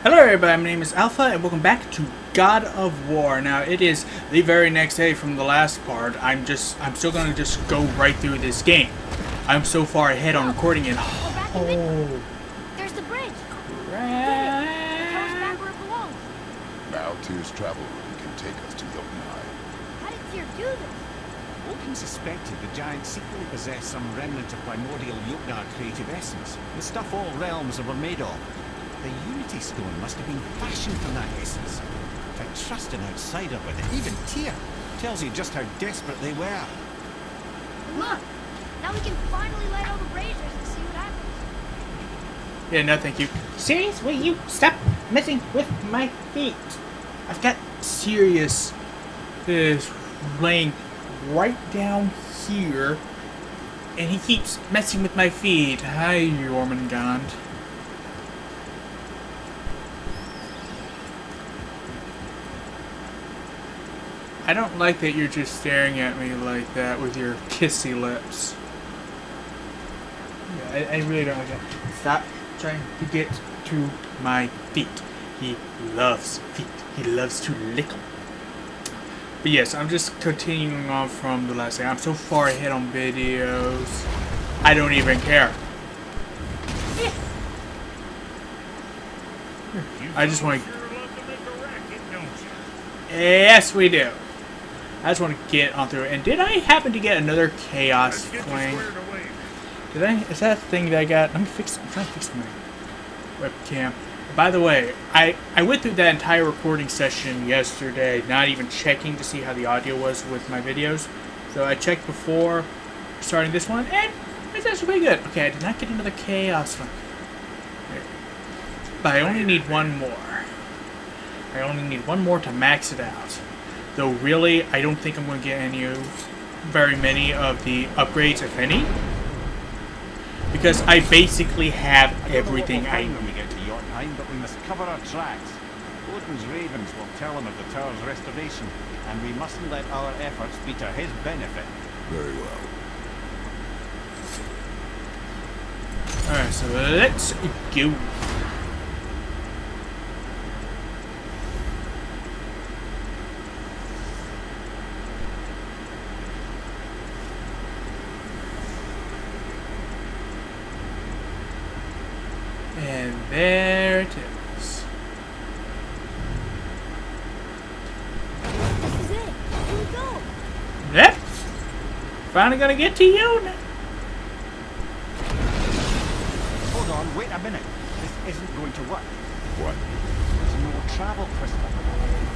Hello everybody, my name is Alpha and welcome back to God of War. Now it is the very next day from the last part. I'm still gonna just go right through this game. I'm so far ahead on recording it. Oh, there's the bridge. crap. It goes back where it belongs. Now Tyr's travel room can take us to Jotunheim. How did Tyr do this? Woken suspected the giant secretly possessed some remnant of primordial Jotnar creative essence, the stuff all realms were made of. The Unity Stone must have been fashioned from that essence. To trust an outsider with it, even Tyr, tells you just how desperate they were. Look, now we can finally light all the braziers and see what happens. Yeah, no thank you. Serious? Will you stop messing with my feet? I've got Sirius is laying right down here and he keeps messing with my feet. Hi, Jormungand. I don't like that you're just staring at me like that with your kissy lips. Yeah, I really don't like that. Stop trying to get to my feet. He loves feet. He loves to lick them. But yes, I'm just continuing on from the last thing. I'm so far ahead on videos. I don't even care. I just want to... Yes, we do. I just want to get on through it. And did I happen to get another chaos flame? Did I? Is that a thing that I got? Let me fix it. I'm trying to fix my webcam. By the way, I went through that entire recording session yesterday, not even checking to see how the audio was with my videos. So I checked before starting this one, and it's actually pretty good. Okay, I did not get another chaos flame. But I only need one more. I only need one more to max it out. Though really, I don't think I'm going to get very many of the upgrades, if any. Because I basically have everything I need. When we get to Jotunheim, but we must cover our tracks. Odin's ravens will tell him of the tower's restoration, and we mustn't let our efforts be to his benefit. Very well. Alright, so let's go. And there it is. This is it. Here we go. Yep. Finally gonna get to you now. Hold on, wait a minute. This isn't going to work. What? There's no travel crystal.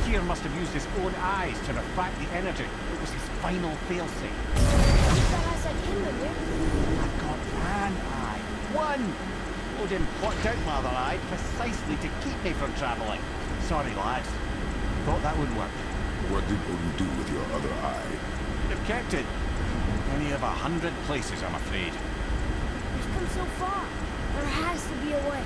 Tyr must have used his own eyes to refract the energy. It was his final failsafe. You got eyes like him, don't you? I've got an eye. One! Odin plucked out my other eye precisely to keep me from travelling. Sorry, lads. Thought that would work. What did Odin do with your other eye? Would have kept it. Any of 100 places, I'm afraid. We've come so far. There has to be a way.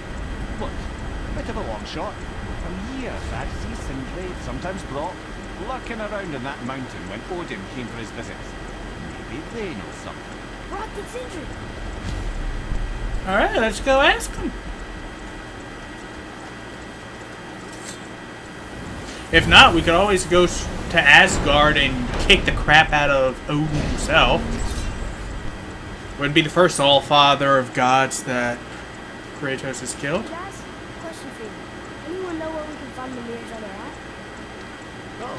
Look, a bit of a long shot. For years, I'd see Sindri, sometimes Brock, lurking around in that mountain when Odin came for his visits. Maybe they know something. Brock and Sindri. Alright, let's go ask him. If not, we could always go to Asgard and kick the crap out of Odin himself. Wouldn't be the first all-father of gods that Kratos has killed. Hey guys, question for you. Anyone know where we can find Mimir's other eye? Oh.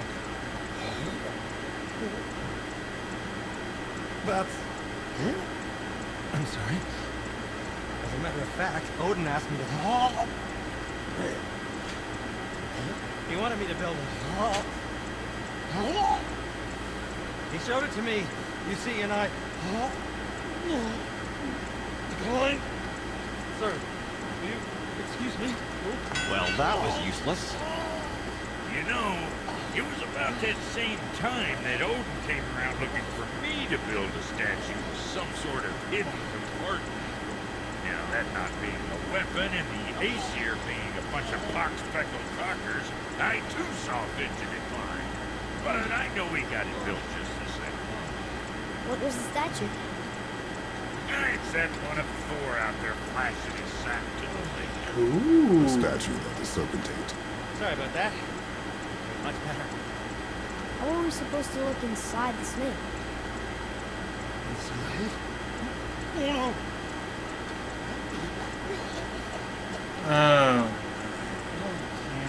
That's... I'm sorry. As a matter of fact, Odin asked me to... He wanted me to build a... He showed it to me, you see, and I... Decline. Sir, will you excuse me? Well, that was useless. You know, it was about that same time that Odin came around looking for me to build a statue with some sort of hidden compartment. Now, that not being a weapon and the Aesir being a bunch of pox-speckled cockers, I too saw fit to decline. But I know we got it built just the same. What was the statue? It's that one of Thor out there flashing his sack to the lake. Ooh. The statue that is serpentine. Sorry about that. Much better. How are we supposed to look inside the snake? Inside? Oh.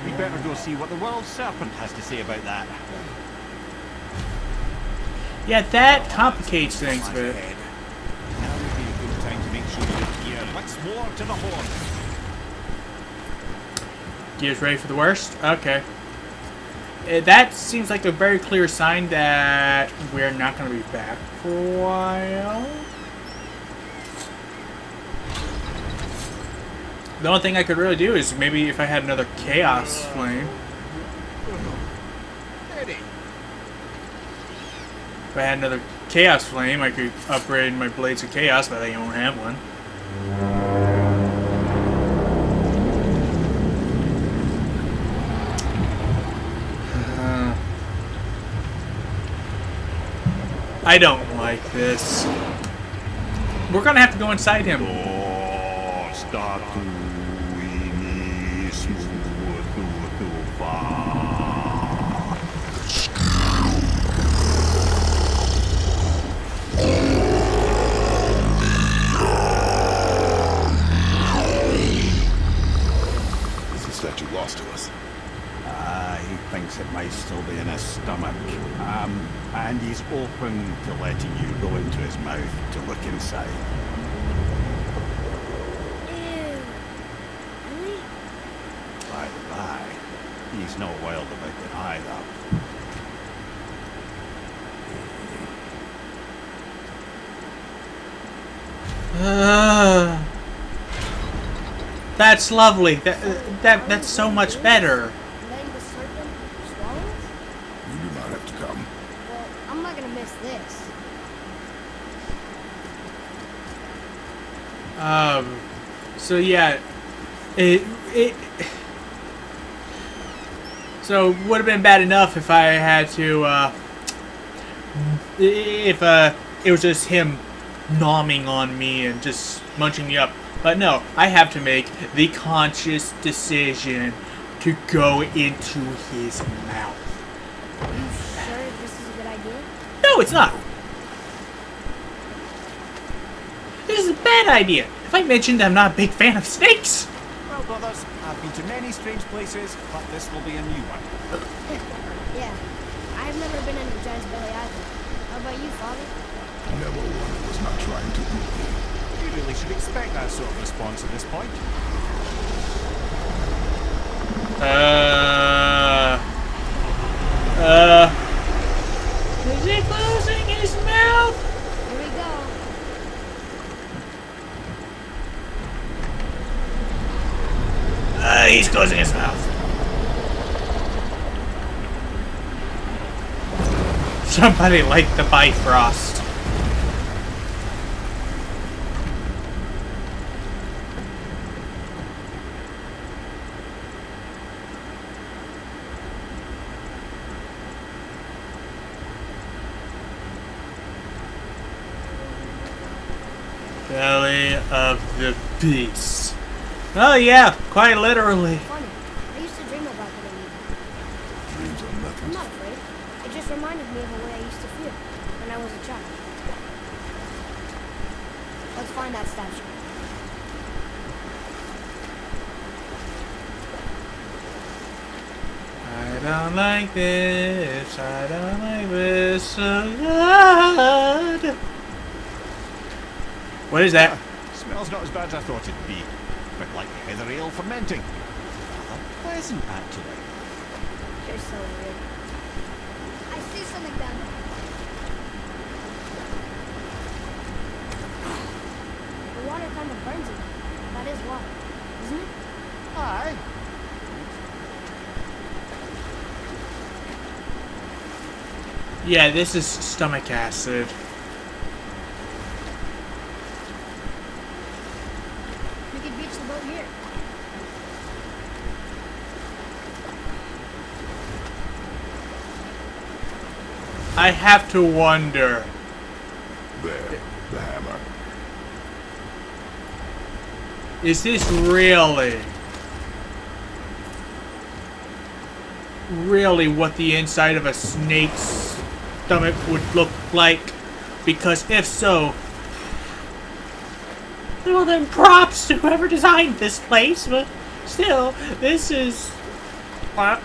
We better go see what the world serpent has to say about that. Yeah, that complicates things a bit. Ahead. Now would be a good time to make sure you're geared once more to the horn. Gears ready for the worst? Okay. That seems like a very clear sign that we're not going to be back for a while. The only thing I could really do is maybe if I had another Chaos Flame. Ready. If I had another Chaos Flame, I could upgrade my Blades of Chaos, but I don't have one. I don't like this. We're gonna have to go inside him. Is the statue lost to us? He thinks it might still be in his stomach. And he's open to letting you go into his mouth to look inside. Ew. Really? By the by, he's not wild about it either. That's lovely. That's so much better. Letting the serpent swallow us? You do not have to come. Well, I'm not gonna miss this. So yeah, so would have been bad enough if I had to, if it was just him nomming on me and just munching me up. But no, I have to make the conscious decision to go into his mouth. Are you sure this is a good idea? No, it's not. This is a bad idea. If I mentioned I'm not a big fan of snakes. Well, brothers, I've been to many strange places, but this will be a new one. Yeah. I've never been in a giant's belly either. How about you, Father? Never one who was not trying to eat me. You really should expect that sort of response at this point. Is he closing his mouth? Here we go. He's closing his mouth. Somebody light the Bifrost. Belly of the beast. Oh yeah, quite literally. Funny. I used to dream about getting eaten. Dreams are I'm nothing. not afraid. It just reminded me of the way I used to feel when I was a child. Let's find that statue. I don't like this. I don't like this. So God. What is that? Smells not as bad as I thought it'd be. But like heather ale fermenting. Rather pleasant, actually. You're so weird. I see something down there. The water kind of burns again. That is water, isn't it? Aye. Yeah, this is stomach acid. We could beach the boat here. I have to wonder. There, the hammer. Is this really really what the inside of a snake's stomach would look like. Because if so, well then props to whoever designed this place, but still, this is... At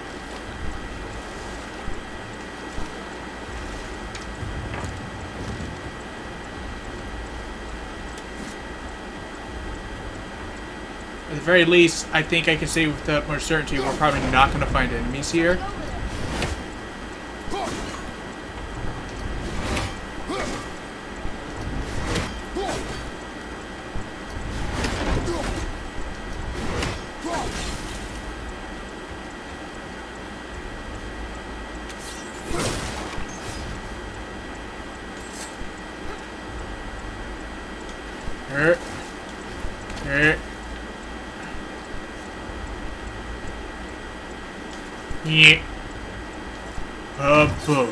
the very least, I think I can say with more certainty we're probably not going to find enemies here. Yeah. Boom.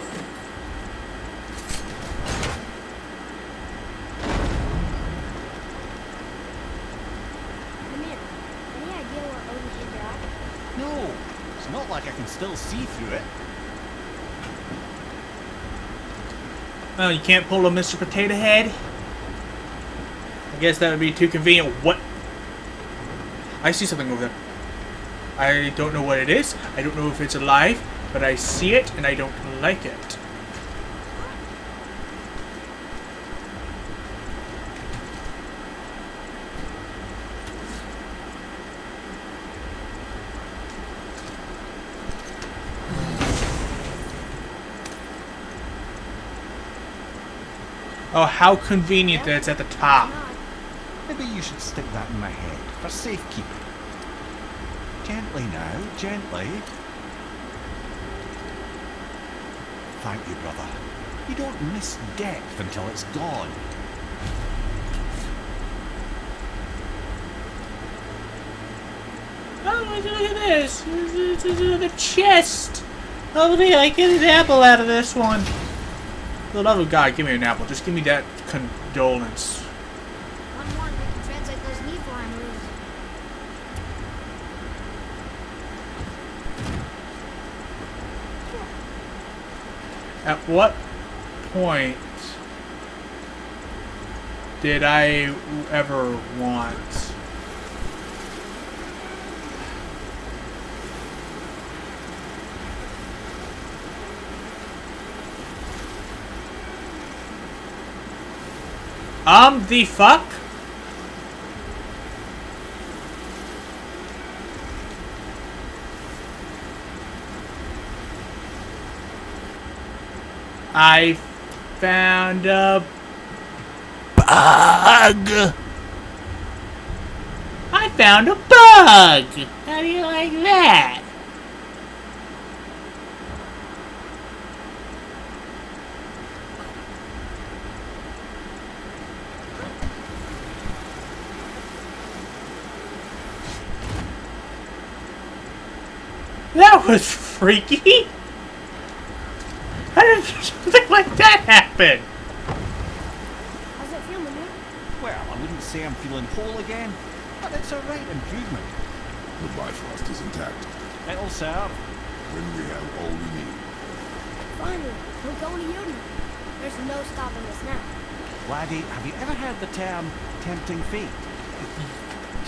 Amir, any idea where Odin ended up? No, it's not like I can still see through it. Oh, you can't pull a Mr. Potato Head? I guess that would be too convenient. What? I see something over there. I don't know what it is. I don't know if it's alive, but I see it and I don't like it. Oh, how convenient that it's at the top. Maybe you should stick that in my head for safekeeping. Gently now, gently. Thank you, brother. You don't miss depth until it's gone. Oh, look at this. This is the chest. Oh, me, I get an apple out of this one. For the love of God, give me an apple. Just give me that condolence. One we can translate those Nephilim runes. At what point did I ever want? The fuck? I found a bug. I found a bug. How do you like that? That was freaky. How did something like that happen? How's it feel, Amir? Well, I wouldn't say I'm feeling whole again, but it's a right improvement. The Bifrost is intact. It'll serve. When we have all we need. Finally, we're going to Yodin. There's no stopping us now. Laddie, have you ever heard the term tempting fate?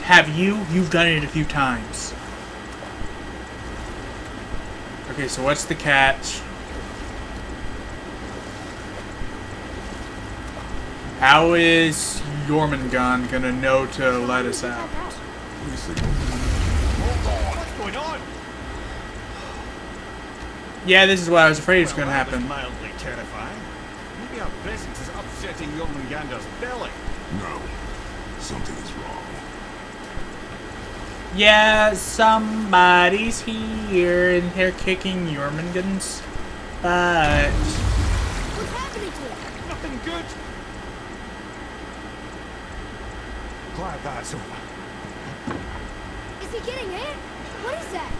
Have you? You've done it a few times. Okay, so what's the catch? How is Jormungand gonna know to let us out? We signal. What's going on? Yeah, this is what I was afraid was gonna That was happen. mildly terrifying. Maybe our presence is upsetting Jormungander's belly. No. Something is wrong. Yeah, somebody's here and they're kicking Jormungand's butt. What's happening to him? Nothing good. Glad that's over. Is he getting hit? What is that?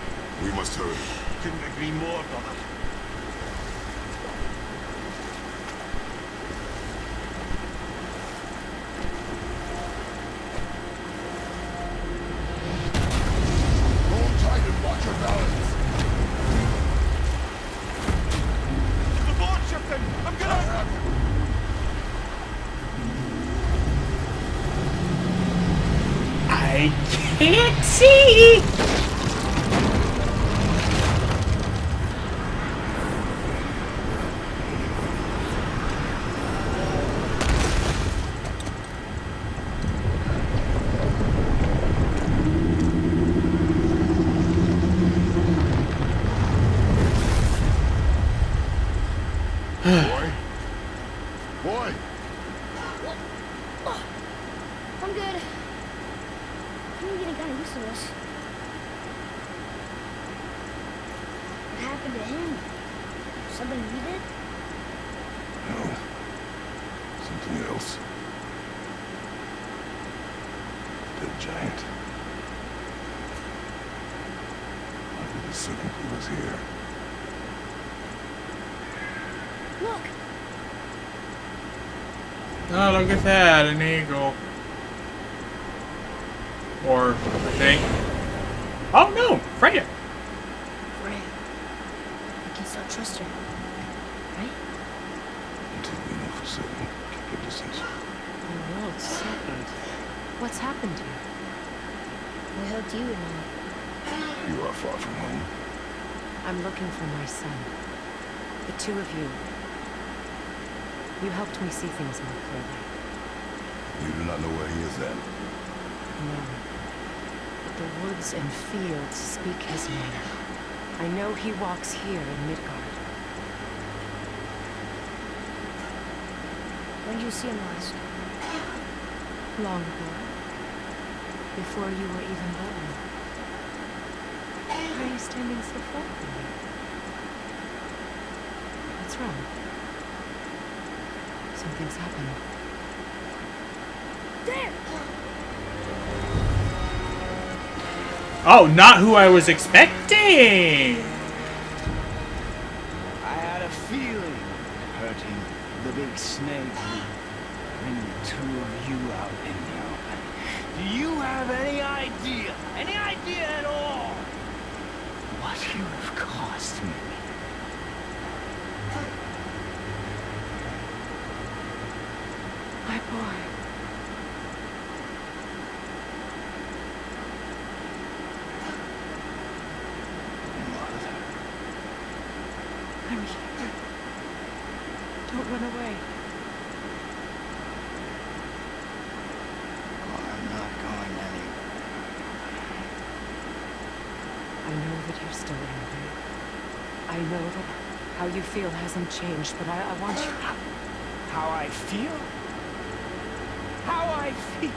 We must hurry. Couldn't agree more, brother. Hold tight and watch your balance. happened to him? Something he did? No. Something else. Dead giant. I did the second he was here. Look! Oh, look at that, an eagle. Or, I think. Oh no, Freya! Freya. We can still trust her. Right? Until we know for certain. Keep your distance. The world's second. What's happened to you? We hoped you would know. You are far from home. I'm looking for my son. The two of you. You helped me see things more clearly. You do not know where he is then? No. But the woods and fields speak his name. I know he walks here in Midgard. When did you see him last? Long ago. Before you were even born. Why are you standing so far from me? What's wrong? Something's happened. There! Oh, not who I was expecting! I had a feeling hurting the big snake would bring the two of you out in the open. Do you have any idea at all, what you have cost me? My boy. Mother. I'm here. Don't run away. I'm not going anywhere. I know that you're still angry. I know that how you feel hasn't changed, but I want you... How I feel? How I feel?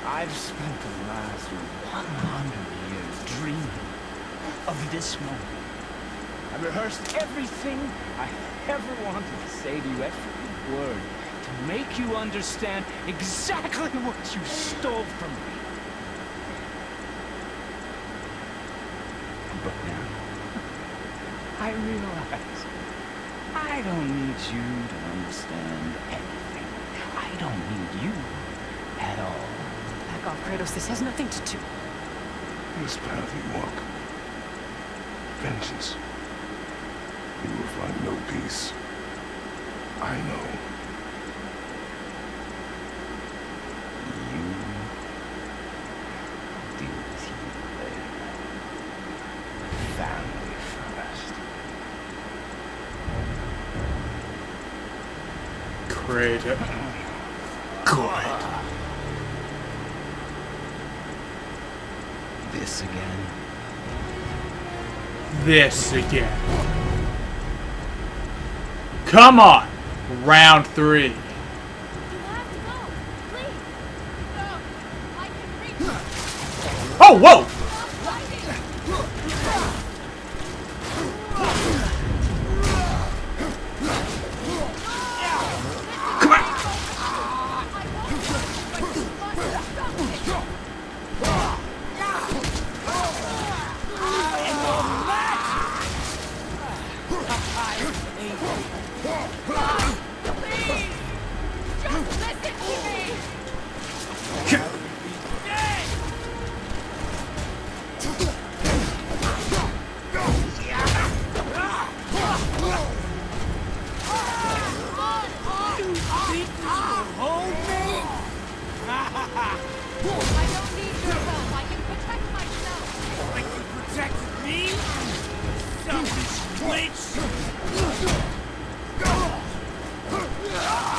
I've spent the last 100 years dreaming of this moment. I rehearsed everything I ever wanted to say to you, every word, to make you understand exactly what you stole from me. But now, I realize I don't need you to understand anything. I don't need you at all. Back off, Kratos. This has nothing to do... This path you walk. Vengeance. You will find no peace. I know. You deal with you later. Family first. Kratos. God. This again. This again. Come on! Round 3. You have to go! Please! No! I can reach you! Oh, whoa! Come on!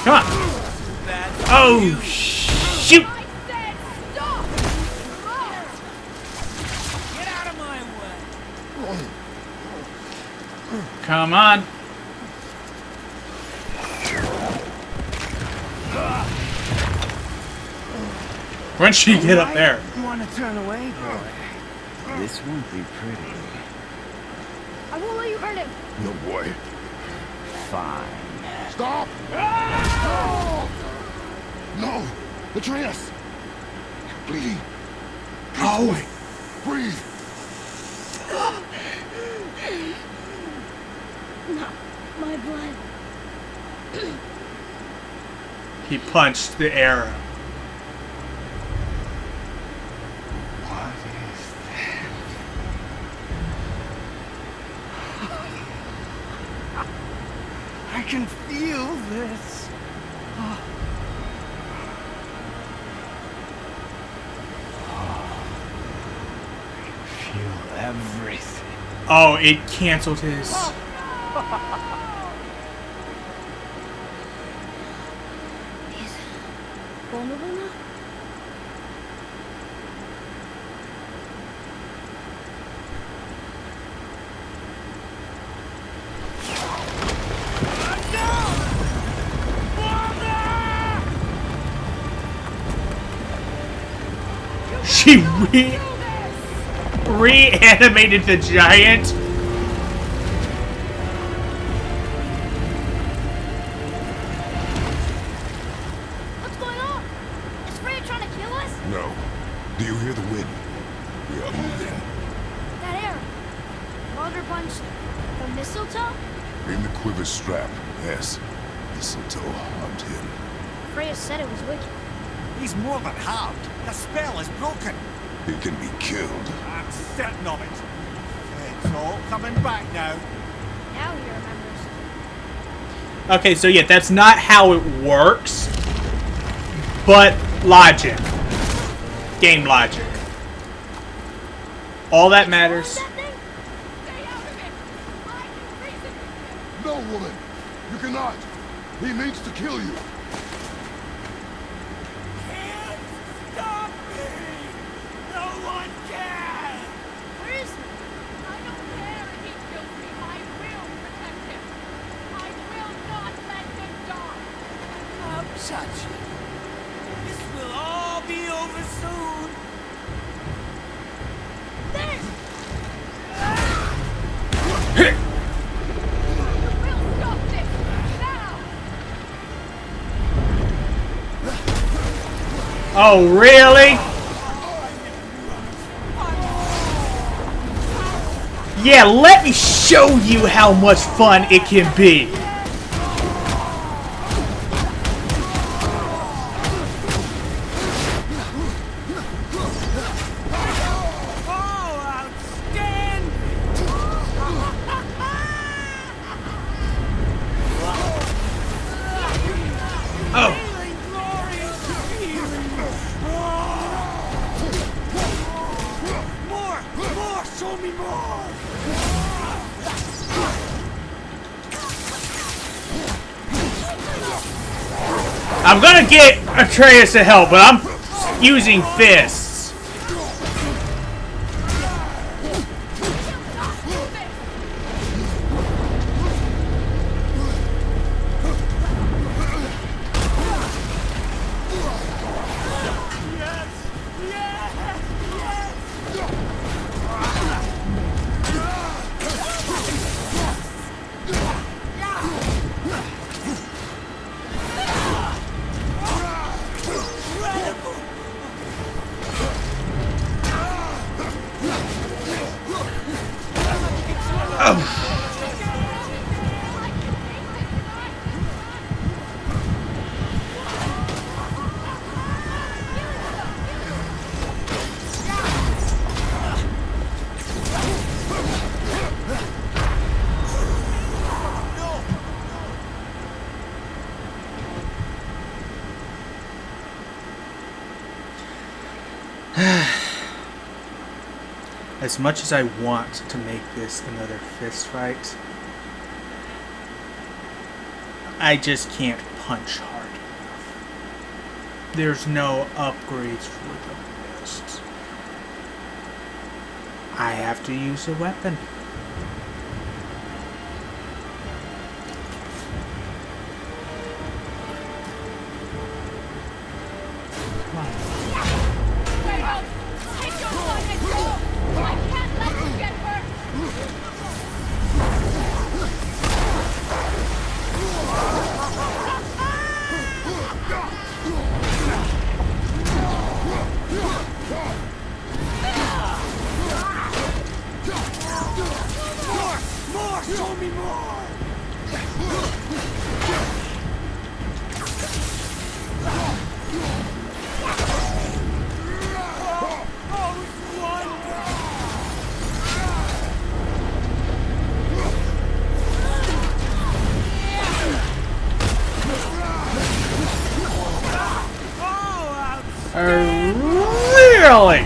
Come on! Oh, shoot! Come on! Once you get up there. You want to turn away, boy? This won't be pretty. I won't let you hurt him. No, boy. Fine. Stop! No! Atreus! You're bleeding. Oh! Breathe! Not my blood. He punched the arrow. What is that? I can feel this. I can feel everything. Oh, it canceled his. He's vulnerable now? She reanimated the giant. What's going on? Is Freya trying to kill us? No. Do you hear the wind? We are moving. That arrow. Baldur punched the mistletoe? In the quiver strap, yes. Mistletoe harmed him. Freya said it was wicked. He's more than harmed. The spell is broken. He can be killed. I'm certain of it. It's all coming back now. Now he remembers. Okay, so yeah, that's not how it works. But logic. Game logic. All that matters. That thing? Stay out of it! I can reason with him! No, woman! You cannot! He means to kill you! Can't stop me! No one can! Where is he? I don't care if he kills me. I will protect him. I will not let him die. I'll touch you. This will all be over soon. There! We'll stop this now. Oh, really? Yeah, let me show you how much fun it can be. Oh, outstanding! Oh, Feeling glorious feeling. More, show me more. I'm gonna get Atreus to help, but I'm using fists. As much as I want to make this another fist fight, I just can't punch hard enough. There's no upgrades for the fists. I have to use a weapon. Come on. Really?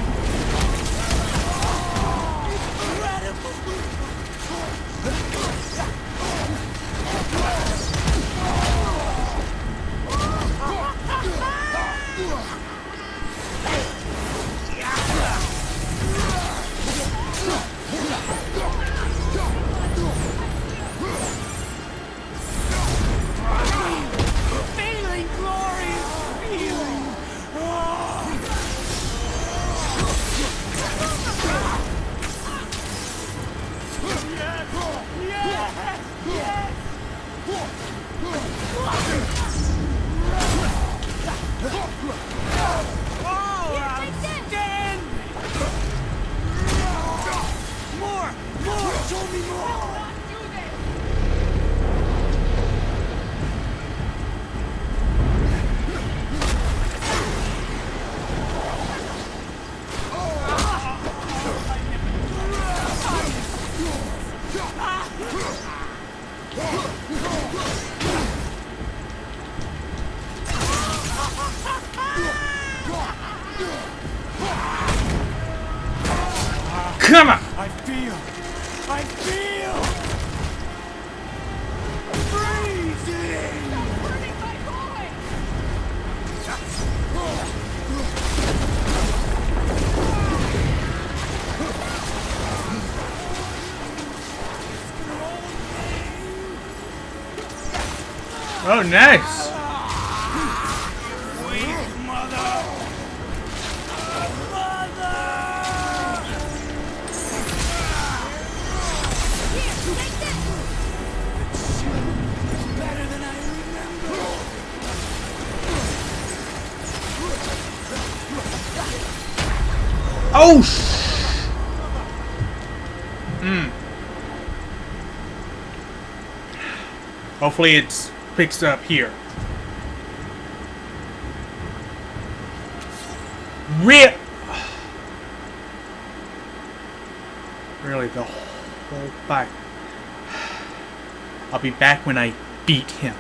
Feeling glorious feeling. More! Show me more! Come on! I feel freezing! Burning my boy! Oh, nice! Weak mother! Better than I remember. Oh, Hopefully it picks up here. Really, the whole fight. I'll be back when I beat him.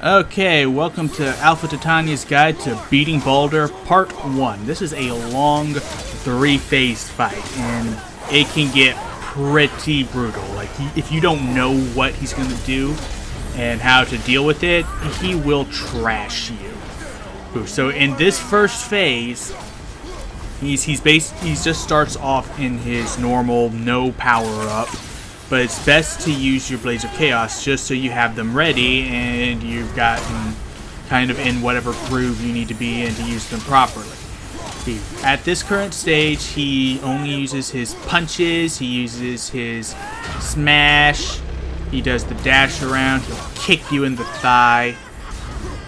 Okay, welcome to AlphaXTitania's Guide to Beating Baldur, Part 1. This is a long 3-phase fight, and it can get pretty brutal. Like, if you don't know what he's going to do and how to deal with it, he will trash you. So in this first phase, he just starts off in his normal no power up, but it's best to use your Blades of Chaos just so you have them ready and you've gotten kind of in whatever groove you need to be in to use them properly. At this current stage, he only uses his punches, he uses his smash, he does the dash around, he'll kick you in the thigh,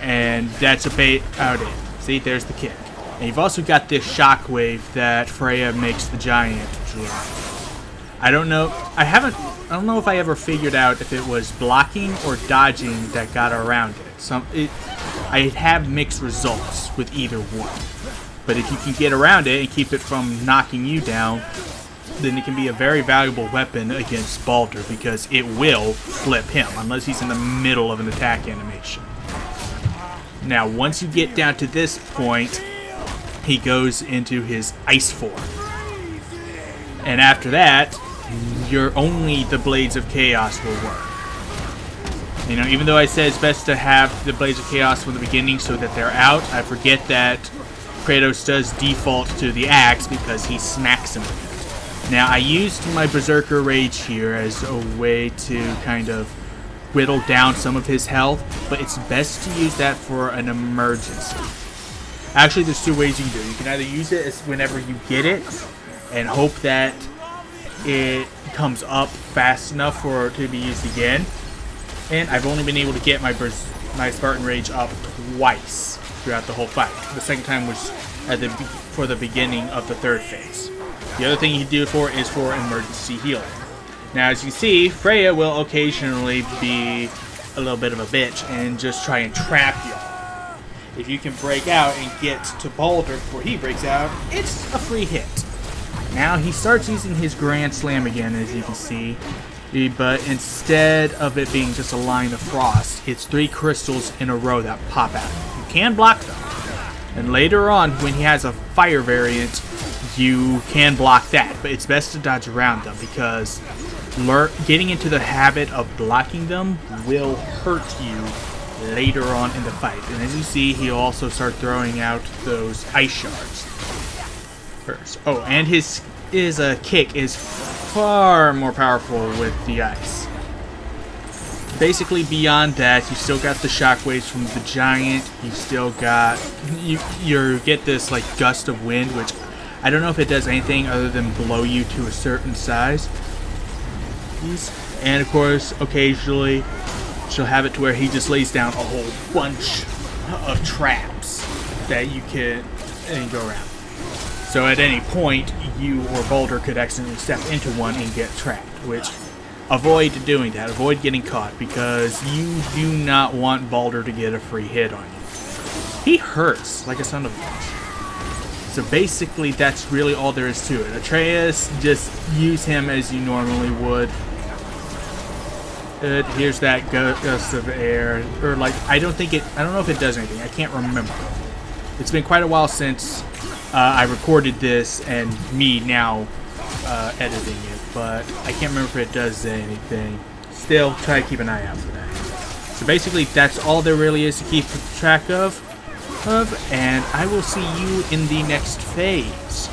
and that's about it. See, there's the kick. And you've also got this shockwave that Freya makes the giant drop. I don't know if I ever figured out if it was blocking or dodging that got around it. I have mixed results with either one. But if you can get around it and keep it from knocking you down, then it can be a very valuable weapon against Baldur because it will flip him unless he's in the middle of an attack animation. Now, once you get down to this point, he goes into his ice form. And after that, only the Blades of Chaos will work. You know, even though I said it's best to have the Blades of Chaos from the beginning so that they're out, I forget that Kratos does default to the axe because he smacks him with it. Now, I used my Berserker Rage here as a way to kind of whittle down some of his health, but it's best to use that for an emergency. Actually, there's two ways you can do it. You can either use it as whenever you get it and hope that it comes up fast enough for it to be used again. And I've only been able to get my Spartan Rage up twice throughout the whole fight. The second time was for the beginning of the third phase. The other thing you can do it for is for emergency healing. Now, as you see, Freya will occasionally be a little bit of a bitch and just try and trap y'all. If you can break out and get to Baldur before he breaks out, it's a free hit. Now he starts using his Grand Slam again, as you can see, but instead of it being just a line of frost, it's 3 crystals in a row that pop out. You can block them, And later on, when he has a fire variant, you can block that. But it's best to dodge around them because getting into the habit of blocking them will hurt you later on in the fight. And as you see, he'll also start throwing out those ice shards first. Oh, and his kick is far more powerful with the ice. Basically, beyond that, you still got the shockwaves from the giant. You still got you get this like gust of wind, which I don't know if it does anything other than blow you to a certain size. And of course, occasionally, she'll have it to where he just lays down a whole bunch of traps that you can go around. So at any point, you or Baldur could accidentally step into one and get trapped, which avoid doing that. Avoid getting caught because you do not want Baldur to get a free hit on you. He hurts like a son of a bitch. So basically, that's really all there is to it. Atreus, just use him as you normally would. Here's that gust of air, or like I don't know if it does anything. I can't remember. It's been quite a while since I recorded this and me now editing it, but I can't remember if it does anything. Still, try to keep an eye out for that. So basically, that's all there really is to keep track of, and I will see you in the next phase.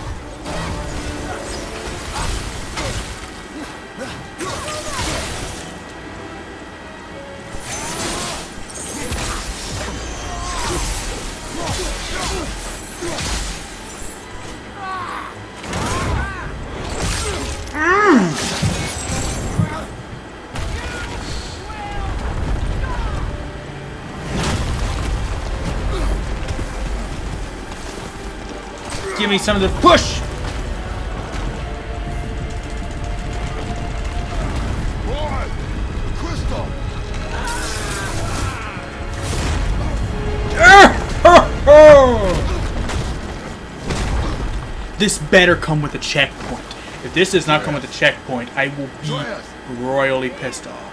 Give me some of the push! Boy! Crystal! This better come with a checkpoint. If this does not come with a checkpoint, I will be royally pissed off.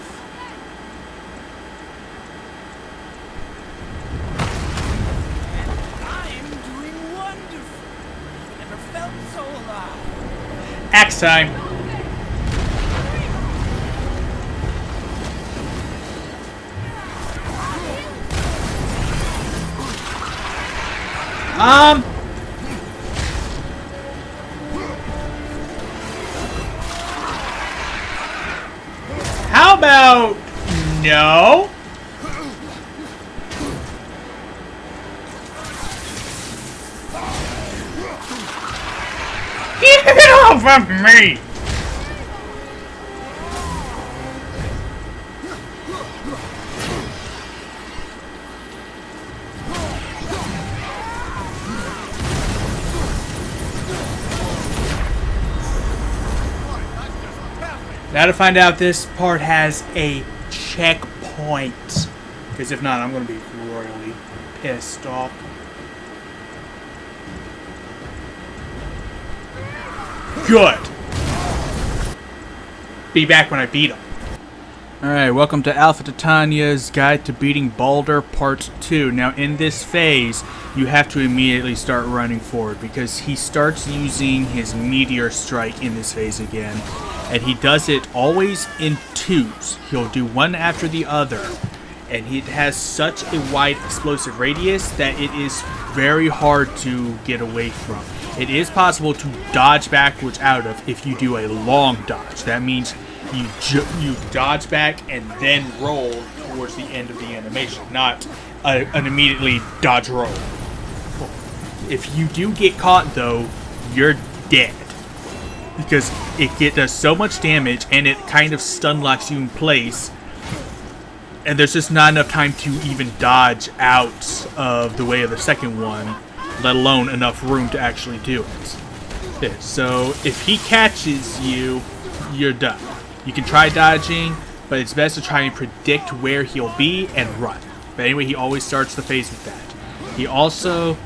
Axe time. How about no? Get off of me! Now to find out this part has a checkpoint. Because if not, I'm going to be royally pissed off. Good. Be back when I beat him. Alright, welcome to AlphaXTitania's Guide to Beating Baldur Part 2. Now in this phase, you have to immediately start running forward because he starts using his meteor strike in this phase again. And he does it always in twos. He'll do one after the other. And it has such a wide explosive radius that it is very hard to get away from. It is possible to dodge backwards out of if you do a long dodge. That means you dodge back and then roll towards the end of the animation, not an immediately dodge roll. If you do get caught though, you're dead. Because it does so much damage and it kind of stun locks you in place. And there's just not enough time to even dodge out of the way of the second one, let alone enough room to actually do it. Okay, so if he catches you, you're done. You can try dodging, but it's best to try and predict where he'll be and run. But anyway, he always starts the phase with that. He also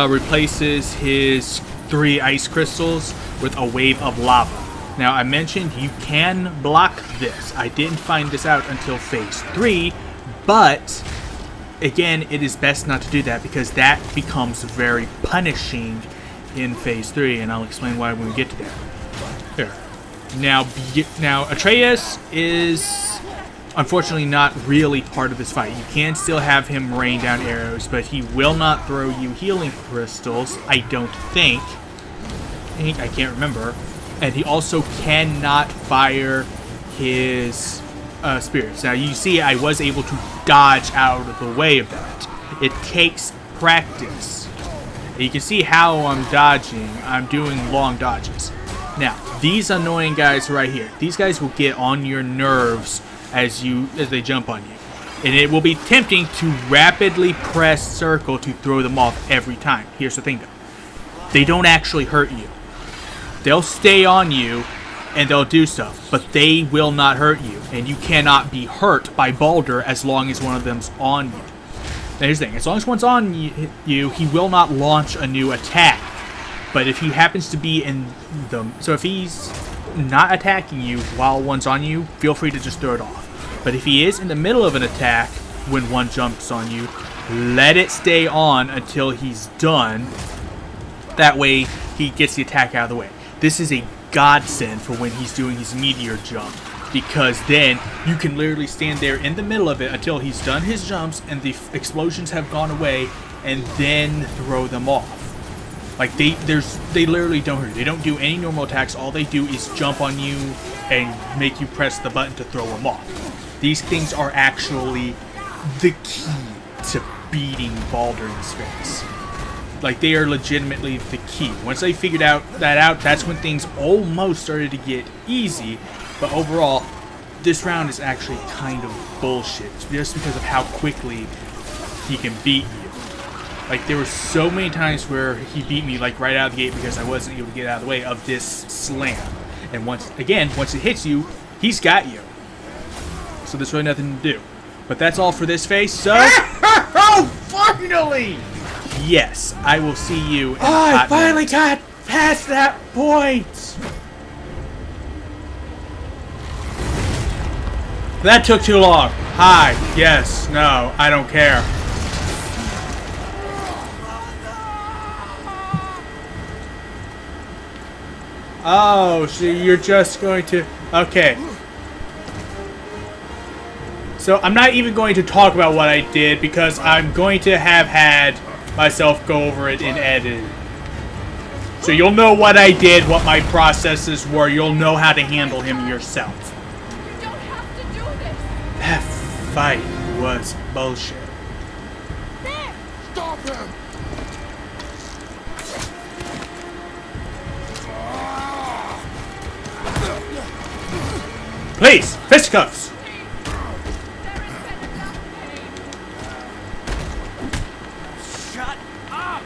replaces his 3 ice crystals with a wave of lava. Now, I mentioned you can block this. I didn't find this out until phase 3, but again, it is best not to do that because that becomes very punishing in Phase 3, and I'll explain why when we get to that. Here. Now Atreus is unfortunately not really part of this fight. You can still have him rain down arrows, but he will not throw you healing crystals, I don't think. I can't remember. And he also cannot fire his spirits. Now you see I was able to dodge out of the way of that. It takes practice. And you can see how I'm dodging. I'm doing long dodges. Now, these annoying guys right here, these guys will get on your nerves as they jump on you. And it will be tempting to rapidly press circle to throw them off every time. Here's the thing though. They don't actually hurt you. They'll stay on you and they'll do stuff, but they will not hurt you. And you cannot be hurt by Baldur as long as one of them's on you. Now here's the thing, as long as one's on you, he will not launch a new attack. But if he happens to be in them, so if he's not attacking you while one's on you, feel free to just throw it off. But if he is in the middle of an attack when one jumps on you, let it stay on until he's done. That way he gets the attack out of the way. This is a godsend for when he's doing his meteor jump, because then you can literally stand there in the middle of it until he's done his jumps and the explosions have gone away, and then throw them off. Like they literally don't hurt you. They don't do any normal attacks. All they do is jump on you and make you press the button to throw them off. These things are actually the key to beating Baldur in his face. Like, they are legitimately the key. Once they figured that out, that's when things almost started to get easy. But overall, this round is actually kind of bullshit, just because of how quickly he can beat you. Like, there were so many times where he beat me, like, right out of the gate because I wasn't able to get out of the way of this slam. And once it hits you, he's got you. So there's really nothing to do. But that's all for this phase, so... Oh, finally! Yes, I will see you in a hot minute. I finally got past that point! That took too long. Hi, yes, no, I don't care. Oh, so you're just going to... Okay. So I'm not even going to talk about what I did because I'm going to have had myself go over it in editing. So you'll know what I did, what my processes were. You'll know how to handle him yourself. You don't have to do this. That fight was bullshit. There. Stop him! Please, fisticuffs. Shut up.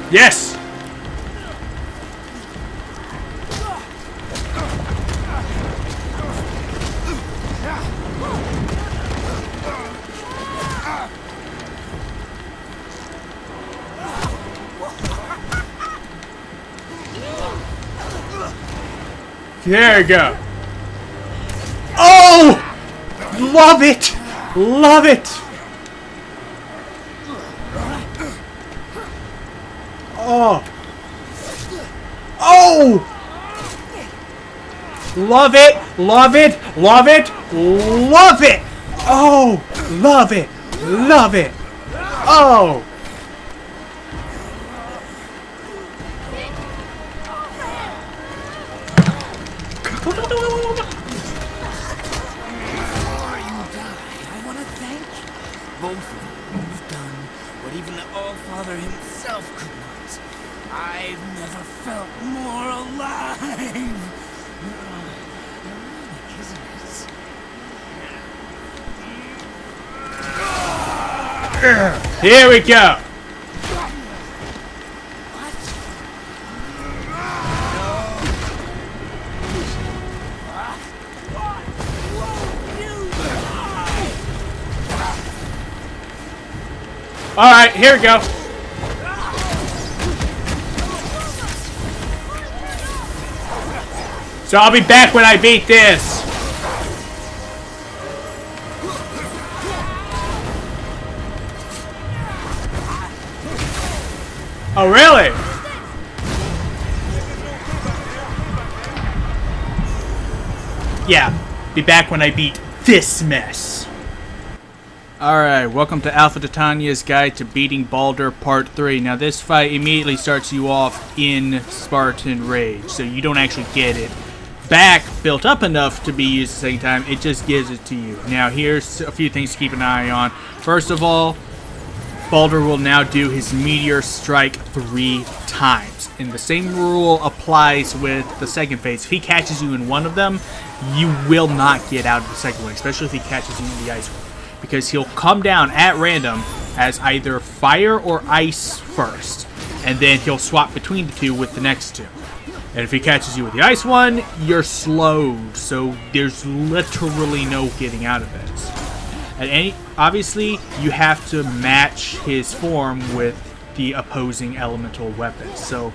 Yes. There we go. Oh! Love it! Love it! Oh! Oh! Love it! Love it! Love it! Love it! Oh! Love it! Love it! Oh! I want to thank both of you. You've done what even the All-Father himself could not. I've never felt more alive. Ironic, isn't it? Here we go! Alright, here we go. So I'll be back when I beat this. Oh, really? Yeah, be back when I beat this mess. Alright, welcome to AlphaXTitania's Guide to Beating Baldur Part 3. Now this fight immediately starts you off in Spartan Rage, so you don't actually get it back built up enough to be used the second time. It just gives it to you. Now here's a few things to keep an eye on. First of all, Baldur will now do his Meteor Strike 3 times. And the same rule applies with the second phase. If he catches you in one of them, you will not get out of the second one, especially if he catches you in the ice one. Because he'll come down at random as either fire or ice first, and then he'll swap between the two with the next two. And if he catches you with the ice one, you're slowed, so there's literally no getting out of this. And obviously, you have to match his form with the opposing elemental weapons. So,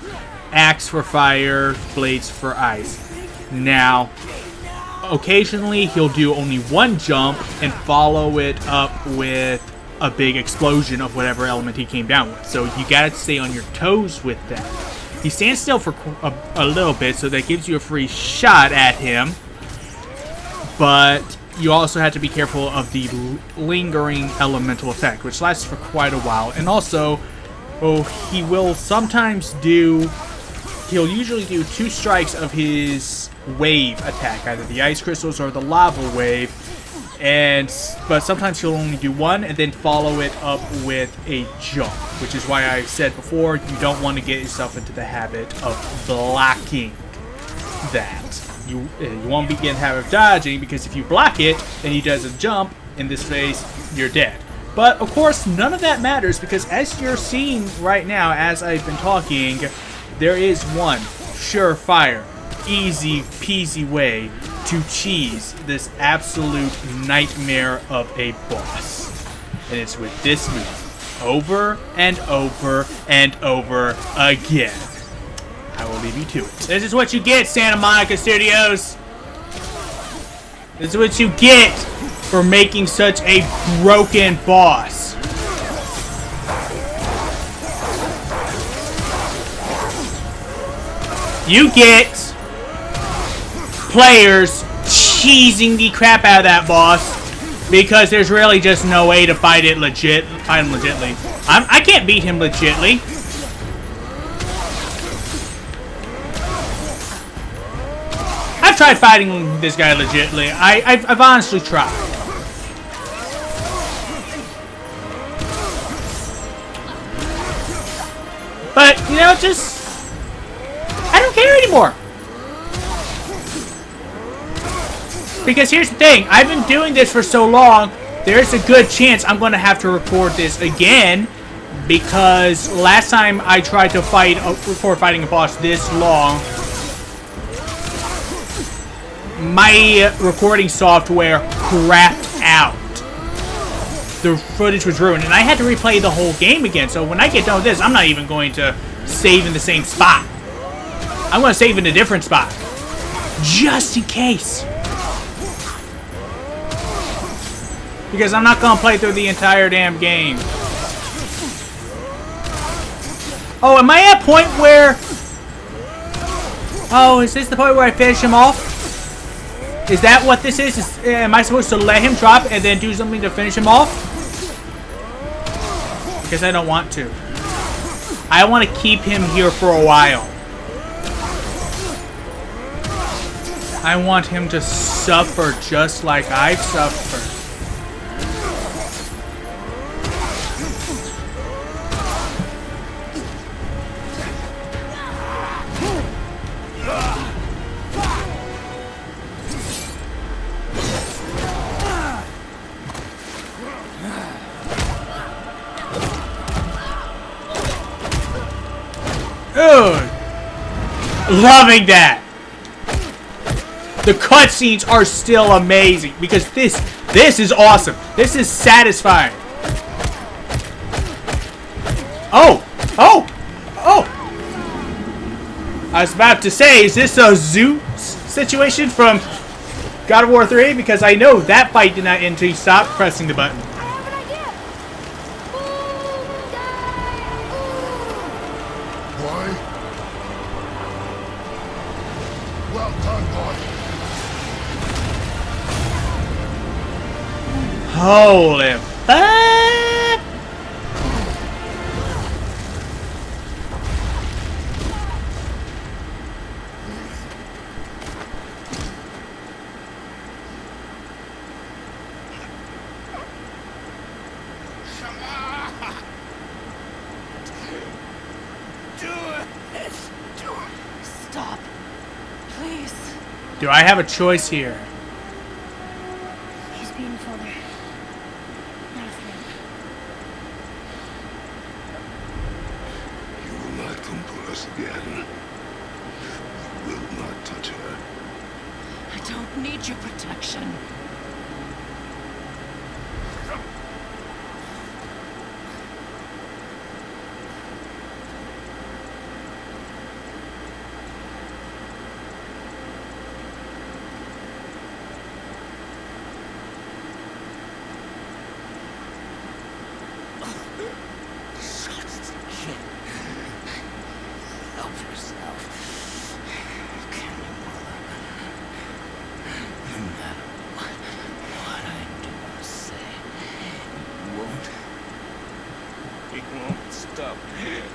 axe for fire, blades for ice. Now, occasionally, he'll do only one jump and follow it up with a big explosion of whatever element he came down with. So you gotta stay on your toes with that. He stands still for a little bit, so that gives you a free shot at him. But you also have to be careful of the lingering elemental effect, which lasts for quite a while. And also, he will sometimes do... He'll usually do 2 strikes of his wave attack, either the ice crystals or the lava wave, but sometimes he'll only do one and then follow it up with a jump, which is why I said before, you don't want to get yourself into the habit of blocking that. You won't be in the habit of dodging, because if you block it and he does a jump, in this phase, you're dead. But of course, none of that matters, because as you're seeing right now, as I've been talking, there is one surefire, easy peasy way to cheese this absolute nightmare of a boss. And it's with this move. Over and over and over again. I will leave you to it. This is what you get, Santa Monica Studios. This is what you get for making such a broken boss. You get players cheesing the crap out of that boss because there's really just no way to fight him legitly. I can't beat him legitly. I've tried fighting this guy legitly. I've honestly tried. But, you know, I don't care anymore. Because here's the thing, I've been doing this for so long, there's a good chance I'm going to have to record this again, because last time I tried to record fighting a boss this long, my recording software crapped out. The footage was ruined, and I had to replay the whole game again. So when I get done with this, I'm not even going to save in the same spot. I'm going to save in a different spot, just in case. Because I'm not going to play through the entire damn game. Oh, am I at a point where... Oh, is this the point where I finish him off? Is that what this is? Am I supposed to let him drop and then do something to finish him off? Because I don't want to. I want to keep him here for a while. I want him to suffer just like I've suffered. Dude! Loving that! The cutscenes are still amazing because this is awesome. This is satisfying. Oh! Oh! Oh! I was about to say, is this a Zeus situation from God of War 3? Because I know that fight did not end until you stopped pressing the button. I have an idea. Holy fuck! Stop. Please. Do I have a choice here? He's being father. Not afraid. You will not come for us again. You will not touch her. I don't need your protection.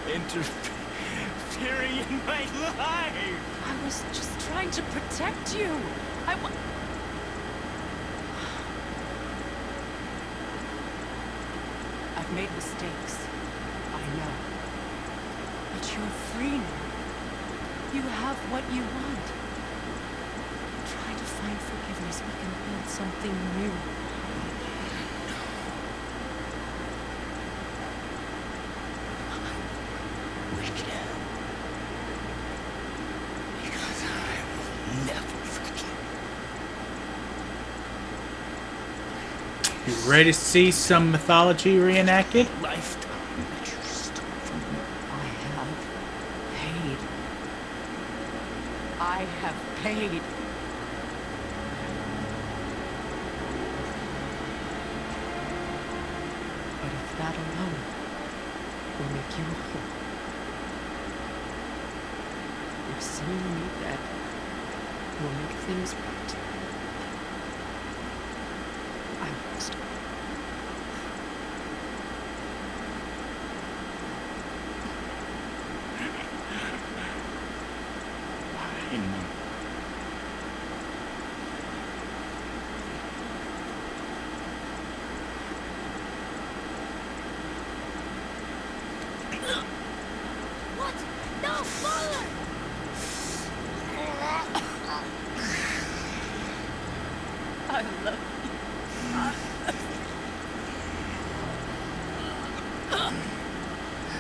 Interfering in my life! I was just trying to protect you. I've made mistakes. I know. But you're free now. You have what you want. Try to find forgiveness. We can build something new. We can. Because I will never forget. You ready to see some mythology reenacted? Lifetime that you stole from me. I have paid. But if that alone will make you whole, if seeing me dead will make things right, I won't stop. I know. What? No, father! I love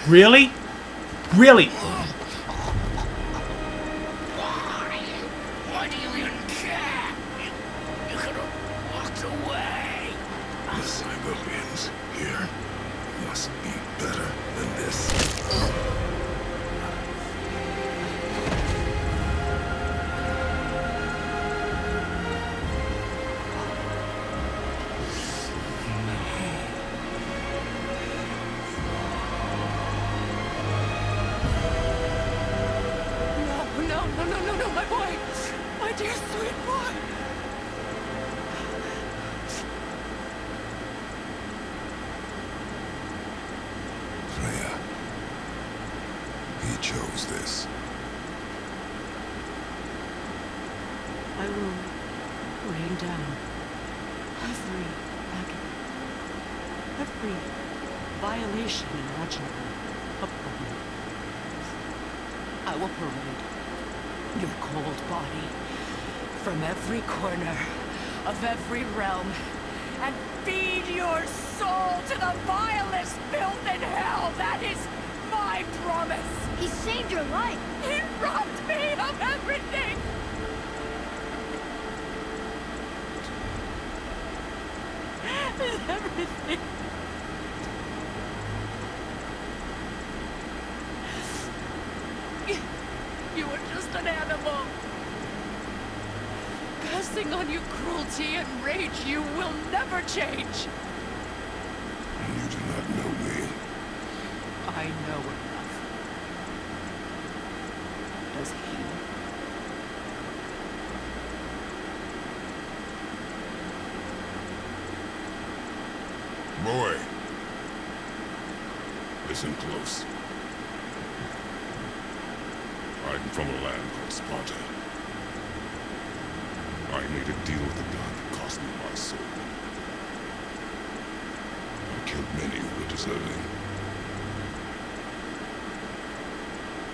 you. Really? Really? Why do you even care? You could have walked away. The Cyberians here must be better than this. No, my boy! My dear sweet boy! Freya. He chose this. I will rain down every agony, every violation imaginable upon you. I will parade your cold body from every corner of every realm and feed your soul to the vilest filth in hell. That is my promise. He saved your life. He robbed me of everything. Everything. You were just an animal. Passing on you cruelty and rage, you will never change. You do not know me. I know enough. Does he? Listen close. I'm from a land called Sparta. I made a deal with the god that cost me my soul. I killed many who were deserving.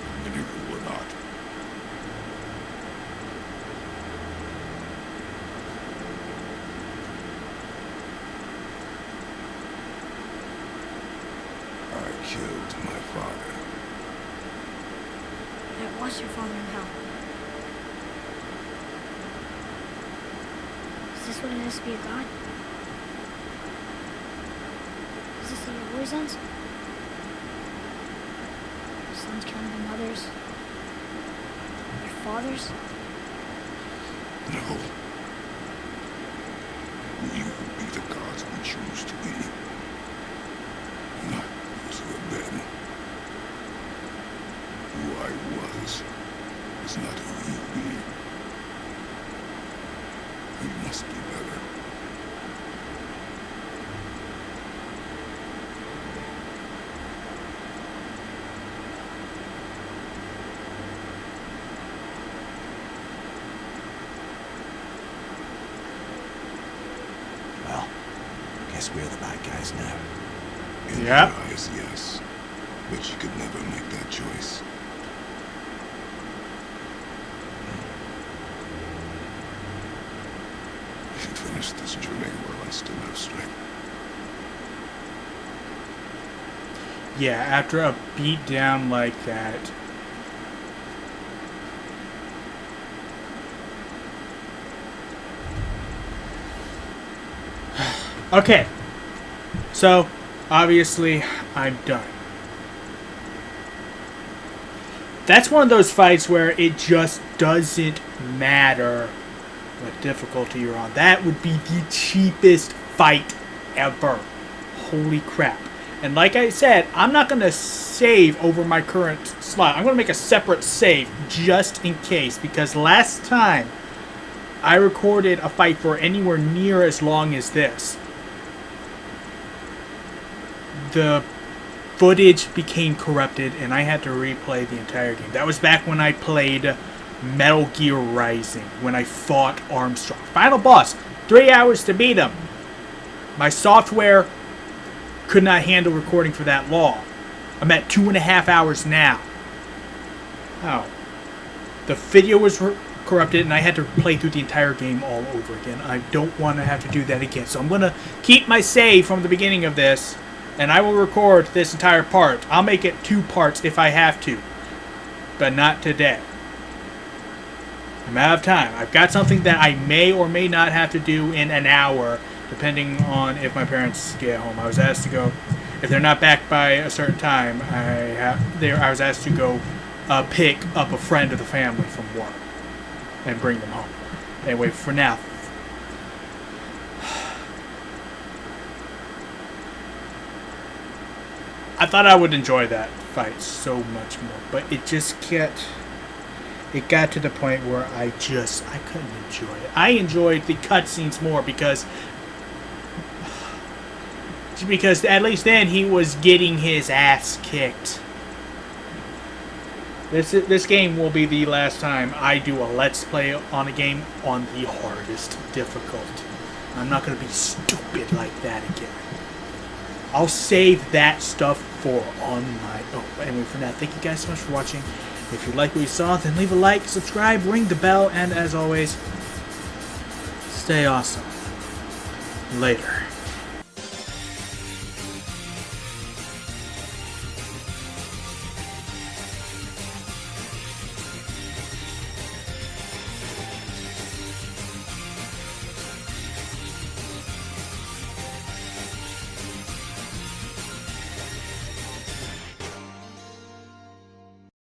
And many who were not. I killed my father. That was your father in hell. Is this what it is to be a god? Is this how it always ends? Sons killing their mothers? Their fathers? No. We will be the gods we choose to be. Not those who have been. Who I was is not who you be. You must be better. Well, guess we're the bad guys now. In Yeah. your eyes, yes. But you could never make that choice. We should finish this journey while I still have strength. Yeah, after a beat down like that. Okay. So, obviously, I'm done. That's one of those fights where it just doesn't matter what difficulty you're on. That would be the cheapest fight ever. Holy crap. And like I said, I'm not going to save over my current slot. I'm going to make a separate save just in case. Because last time I recorded a fight for anywhere near as long as this, the footage became corrupted and I had to replay the entire game. That was back when I played Metal Gear Rising, when I fought Armstrong. Final boss, 3 hours to beat him. My software could not handle recording for that long. I'm at 2.5 hours now. Oh. The video was corrupted and I had to play through the entire game all over again. I don't want to have to do that again. So I'm going to keep my save from the beginning of this and I will record this entire part. I'll make it 2 parts if I have to. But not today. I'm out of time. I've got something that I may or may not have to do in an hour, depending on if my parents get home. I was asked to go, if they're not back by a certain time, I was asked to go pick up a friend of the family from work and bring them home. Anyway, for now, I thought I would enjoy that fight so much more, but it just got to the point where I couldn't enjoy it. I enjoyed the cutscenes more because at least then he was getting his ass kicked. This game will be the last time I do a Let's Play on a game on the hardest difficulty. I'm not going to be stupid like that again. I'll save that stuff for on my own. But anyway, for now, thank you guys so much for watching. If you like what you saw, then leave a like, subscribe, ring the bell, and as always, stay awesome. Later.